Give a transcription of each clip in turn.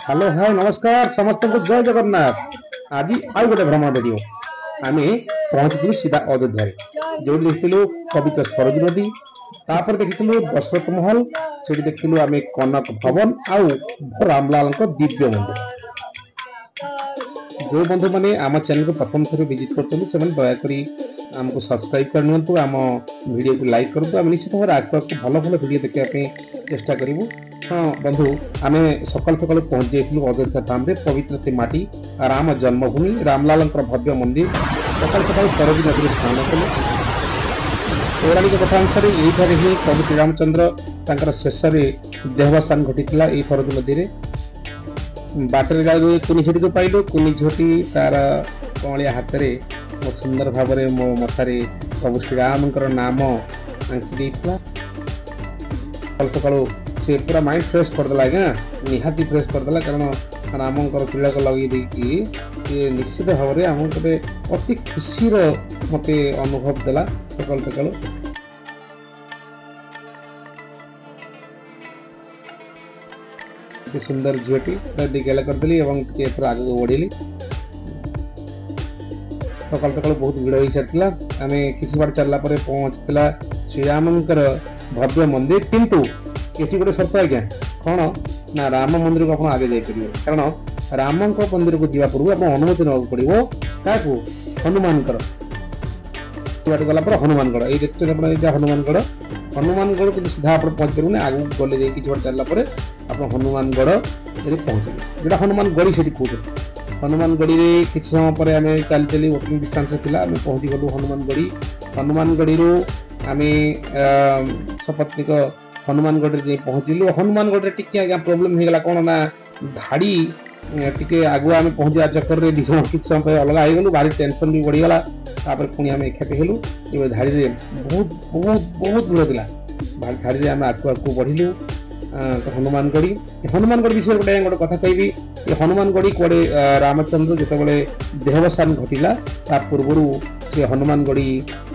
Hello hi नमस्कार समस्त को जय जगन्नाथ। आज आउ गोटे भ्रमण वीडियो आम पहुंचलु सीधा अयोध्या जो देखिलु पवित्र सरजू नदी तापर देखिलु दशरथ महल से देखिलु आम कनक भवन आउ रामलाल दिव्य मंदिर। जो बंधु मैंने आम चैनल को प्रथम थर विजिट कर दयाकोरी आमको सब्सक्राइब कर आम वीडियो को लाइक करूँ। आम निश्चित भाव आगे भल भल वीडियो देखापी चेष्टा करूँ। हाँ बंधु आम सकाल सकाल पहुंच जाइलु अयोध्या धाम रे पवित्र से माटी राम जन्मभूमि रामलाल भव्य मंदिर सकाल सकाल सरजू नदी स्नान कले। पौराणिक कथा अनुसार यही ही प्रभु श्रीरामचंद्र शेष देहावसान घटी यही सरजू नदी में बाटर जाऊ कुनी झीटी को पाइलु। कुनी झीटी तार कलिया हाथ में मो सुंदर भाव में मो मथारे प्रभु श्रीराम नाम आंकी देता। सकाल सकाल से पूरा माइंड फ्रेश करदेला आज्ञा निहाती फ्रेश करदेला कारण रामंकर तिलक लगे ये निश्चित भाव में आम गोटे अति खुशी मत अनुभव देला। सकाल सकाल सुंदर झीटी गेला करदेली आगे बढ़ी। सकाल सकाल बहुत भिड़ हो सारी आम किसी बार चलला पहुंचला श्रीरामंकर भव्य मंदिर किंतु ये गोटे शर्त आज्ञा कौन ना राम मंदिर को आप आगे जापर कारण राम मंदिर को जावा पूर्व आप अनुमति ना पड़ो क्या हनुमानगढ़ गला हनुमानगढ़ ये देखते हनुमानगढ़ हनुमानगढ़ को सीधा आप पहुंच पारे आगे गले जाए कि चलला आप हनुमानगढ़ पहुंचे जोटा हनुमानगढ़ी से कहते हनुमानगढ़ी किसी समय पर आम चली चली वॉकिंग डिस्टेंस था आम पहुंची गलु हनुमानगढ़ी। हनुमानगढ़ी आम सपत्निक हनुमानगढ़ पहुँचलु। हनुमानगढ़ टी आज्ञा प्रोब्लेम होगा कौन ना धाड़ी टी आगुआ आम पहुँचा चक्कर में दिज कि समय अलग हो भारी टेंशन भी बढ़ीगला। पुणी आम एकाठी हेलु ये धाड़ी में बहुत बहुत बहुत भिड़ था धाड़ी में आम आगू बढ़िलु। हनुमानगढ़ विषय गोटे गोटे कथा कहि हनुमानगढ़ी कड़े रामचंद्र जिते देहावसान घटला पूर्व से हनुमानगढ़ी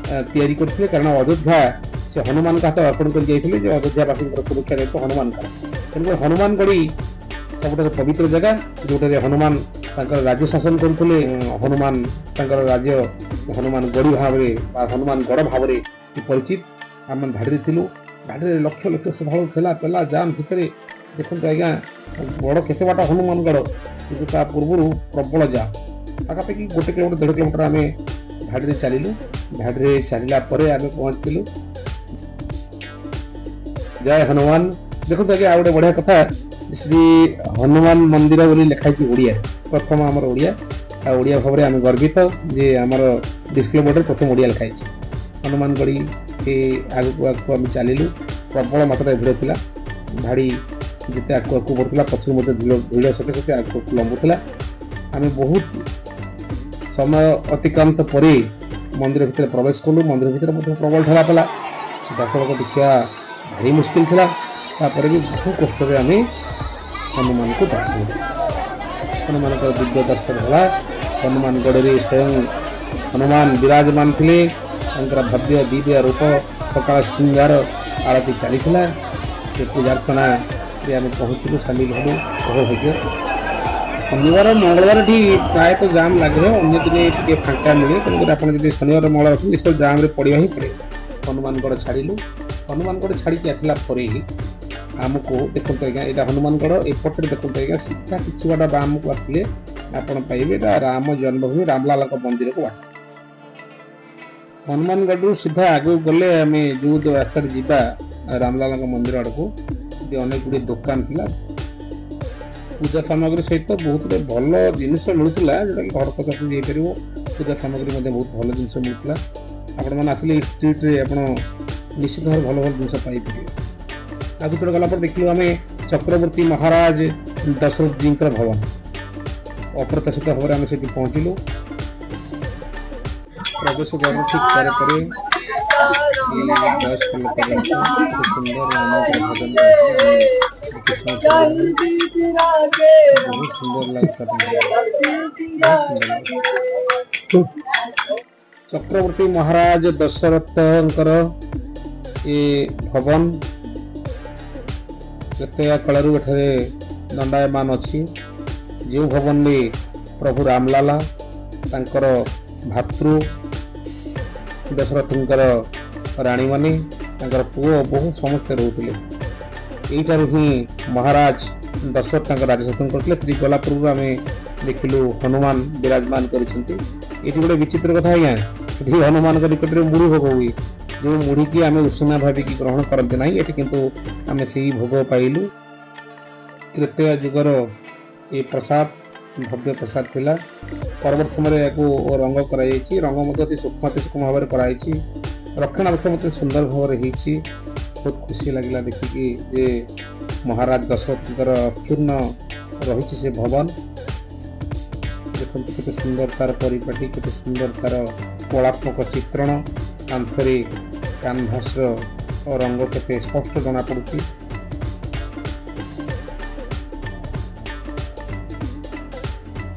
तैयारी करते कारण अयोध्या से हनुमान का हाथ अर्पण कर अयोध्यावासी सुरक्षा दायित्व हनुमान का तेणु हनुमानगढ़ी सब पवित्र जगह जोटे हनुमान राज्य शासन करते हनुमान राज्य हनुमानगढ़ी भाव हनुमानगढ़ भाव परिचित। आम धाड़ी थी गाड़ी लक्ष लक्ष श्रद्धा ठेला पेला जाम भितर देखते आज्ञा बड़ केते बाट हनुमानगढ़ कि पूर्व प्रबल जा पाखापाखि 1 किलोमीटर 1.5 किलोमीटर आम धाड़ी चलू। धाड़ी चलला आम पहुँचलु जय हनुमान। देखो आज्ञा गोटे बढ़िया कथा श्री हनुमान मंदिर बोली लिखाई ओडिया प्रथम आमर ओडिया ओडिया भाव में आम गर्वित जे आमर डिस्प्ले बोर्ड प्रथम ओडिया लिखाई हनुमानगढ़ी आगू आगू आम चलू। प्रबल मात्रा भिड़ था धाड़ी जिते आगू आगू बढ़ुला पछू भिड़ सके सके आगू लंबुला। आम बहुत समय अतिक्रांत पर मंदिर भितर प्रवेश कलु। मंदिर भितर प्रबल ठेला पेला सीधासख देखा भारी मुस्किल था भी बहु कष्ट आम हनुमान को दर्शन हनुमान दिव्य दर्शन है। हनुमानगढ़ स्वयं हनुमान विराजमान थे भव्य दिव्य रूप सकाल श्रृंगार आरती चली से पूजार्चना आम पहुँचलु सामिल हलु सौभाग्य। शनिवार मंगलवार प्रायतः जाम लगे अन्य दिन टे फांका मिले तेणुक आप शनिवार मंगलवार निश्चय जाम पड़ा ही पड़े। हनुमानगढ़ छाड़ू हनुमानगढ़ छाड़ी आसला आमको देखो आज्ञा यहाँ हनुमानगढ़ एपटे देखो आज्ञा सीधा किसी बाट बाम को आसे आप पाइबे राम जन्मभूमि रामलाल मंदिर को बाट। हनुमानगढ़ सीधा आगे गले आम जो रास्ता जीवा रामलाल मंदिर आड़ को अनेक गुड़े दुकान थी पूजा सामग्री सहित बहुत भल जिनस मिलूला जोटा कि घर पचास जापर पूजा सामग्री बहुत भल जिन मिलूला। आपण मैंने आसिले स्ट्रीट रे आप निश्चित भाव भल भल जिन पाइपर। आगे थोड़ा गला देखिए आम चक्रवर्ती महाराज दशरथ जी भवन अप्रत्याशित भाव में आम से पहुँचलु। प्रवेश द्वार ठीक करे वयस्क लोक सुंदर भजन बहुत सुंदर लगता। चक्रवर्ती महाराज दशरथ ये भवन କେते कालू दंडायमान अच्छी जो भवन में प्रभु रामलाला तांकर भातृ दशरथंकर राणी माने तांकर पुओ बहु समस्ते रोते यहीठार ही महाराज दशरथ राजशासन करते फिर गला पूर्व आम देखिलु हनुमान विराजमान कर गोटे विचित्र कथा आज्ञा ये हनुमान निकट में मुढ़ी भोग हुए जो मुढ़ी की आम उषुना भाविक ग्रहण करते ना ये किंतु आम से भोग पाइलु तृतीय जुगर ये प्रसाद भव्य प्रसाद थिला परवर्त समय या रंग कर रंग सूक्ष्म भाव रक्षणाबेक्षण मत सुंदर भाव बहुत खुशी लगे देखिकी जे महाराज दशरथ पूर्ण रही से भवन देखते केते सुंदर तार परिपाटी केते सुंदर तार कलात्मक चित्रण कांथरे कैनभास रंग केते स्पष्ट जना पड़ुची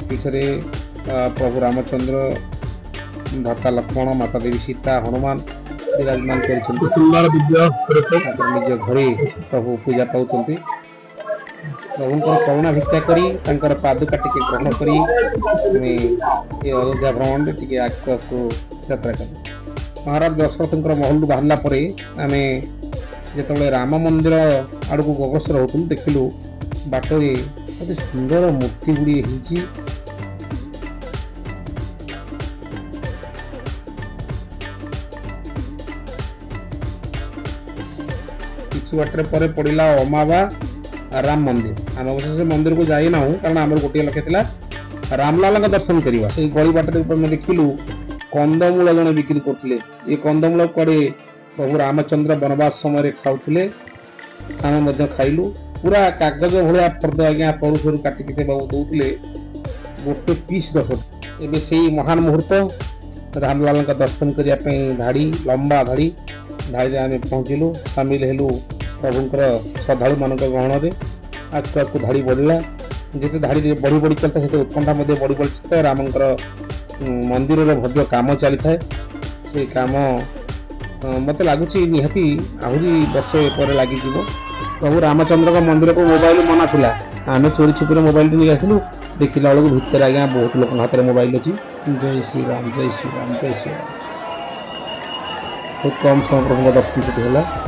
पीछे प्रभु रामचंद्र भ्राता लक्ष्मण माता देवी सीता हनुमान विराजमान कर निज घरे प्रभु पूजा पाँच प्रभु करुणा भिक्षा कर पादुका टी ग्रहण कर अयोध्या भ्रमण टे आगे यात्रा कर महाराज दशरथ महल बाहरला आम जो राम मंदिर आड़ को अग्रसर होतु देखिलु बाटरे अति सुंदर मूर्ति गुड़ी किसी बाटर पर पड़ा अमावा राम मंदिर आम अवश्य मंदिर को जाई ना कारण आम गोटे लक्ष्य था रामलाला दर्शन करवा से गली बाटर देखिलु कंदमूल जड़े बिक्री करते ये कंदमूल कड़े प्रभु रामचंद्र वनवास समय खाऊले आम खाइलु पूरा कागज भाया फर्द आज्ञा पड़ोसर काटिके दौले गोटे पीस 10 एवं से महान मुहूर्त रामलाला दर्शन करने धाड़ी लंबा धाड़ी धाड़ी आम पहुँचलु सामिल हेलु प्रभुंर श्रद्धालु मान गहण में आगे आगे धाड़ी बढ़ला जिते धाड़ी बढ़ी बढ़ी चलता है उत्कंठा बढ़ी बढ़ी चलता है रामंकर मंदिर भव्य काम चली था से काम मत लगुच निहाती आहरी वर्ष पर लगी प्रभु रामचंद्र मंदिर को मोबाइल मना था आम चोरी छुपी मोबाइल नहीं आसलु देखला बेलू भितर आज्ञा बहुत लोक हाथ में मोबाइल अच्छी जय श्री राम जय श्री राम जय श्री राम बहुत कम समय प्रभु दर्शन से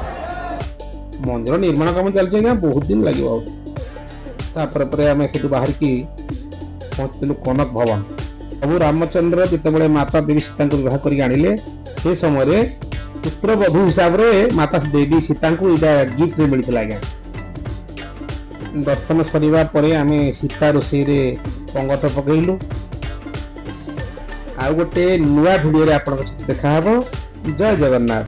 मंदिर निर्माण काम चलती आज्ञा बहुत दिन लगे आम से बाहर की पहुँचलु कनक भवन प्रभु रामचंद्र जिते माता देवी सीता विवाह कर आनिले से समय पुत्र बधू हिसाब रे माता देवी सीता को गिफ्ट मिलता आज्ञा दर्शन सरिबा परे आमे सीता रोषे रे पंगत पकईलु आ गोटे नुआ भिडियो रे आपन देखा हबो। जय जगन्नाथ।